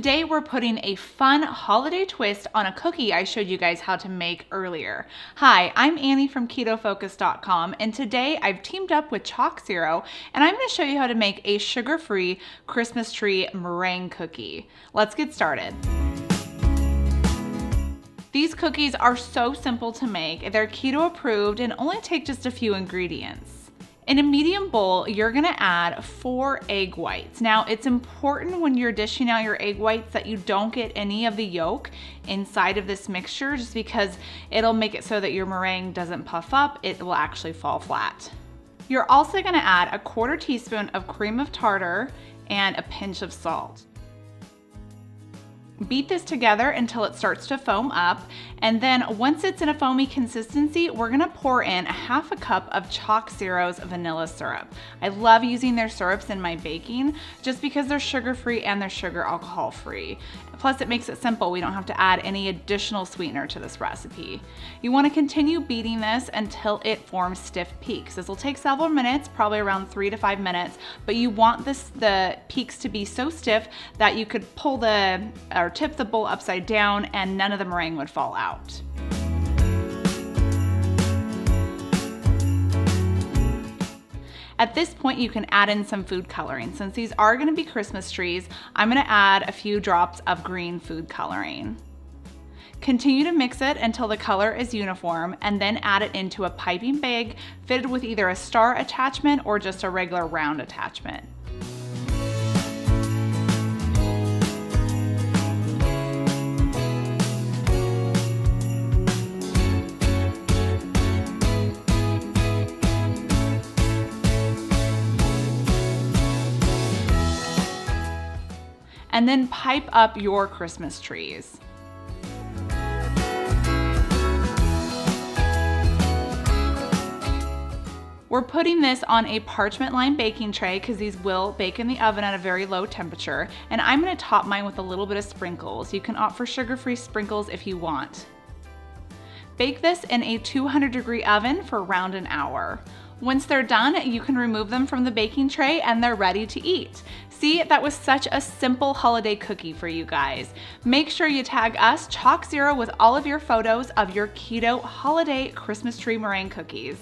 Today we're putting a fun holiday twist on a cookie I showed you guys how to make earlier. Hi, I'm Annie from KetoFocus.com, and today I've teamed up with ChocZero and I'm going to show you how to make a sugar-free Christmas tree meringue cookie. Let's get started. These cookies are so simple to make. They're keto approved and only take just a few ingredients. In a medium bowl, you're gonna add 4 egg whites. Now, it's important when you're dishing out your egg whites that you don't get any of the yolk inside of this mixture, just because it'll make it so that your meringue doesn't puff up, it will actually fall flat. You're also gonna add a 1/4 teaspoon of cream of tartar and a pinch of salt. Beat this together until it starts to foam up, and then once it's in a foamy consistency, we're gonna pour in 1/2 cup of ChocZero's vanilla syrup. I love using their syrups in my baking just because they're sugar-free and they're sugar alcohol-free. Plus it makes it simple. We don't have to add any additional sweetener to this recipe. You wanna continue beating this until it forms stiff peaks. This will take several minutes, probably around 3 to 5 minutes, but you want the peaks to be so stiff that you could pull or tip the bowl upside down and none of the meringue would fall out. At this point, you can add in some food coloring. Since these are gonna be Christmas trees, I'm gonna add a few drops of green food coloring. Continue to mix it until the color is uniform and then add it into a piping bag fitted with either a star attachment or just a regular round attachment. And then pipe up your Christmas trees. We're putting this on a parchment lined baking tray because these will bake in the oven at a very low temperature, and I'm gonna top mine with a little bit of sprinkles. You can opt for sugar-free sprinkles if you want. Bake this in a 200-degree oven for around an hour. Once they're done, you can remove them from the baking tray and they're ready to eat. See, that was such a simple holiday cookie for you guys. Make sure you tag us, ChocZero, with all of your photos of your keto holiday Christmas tree meringue cookies.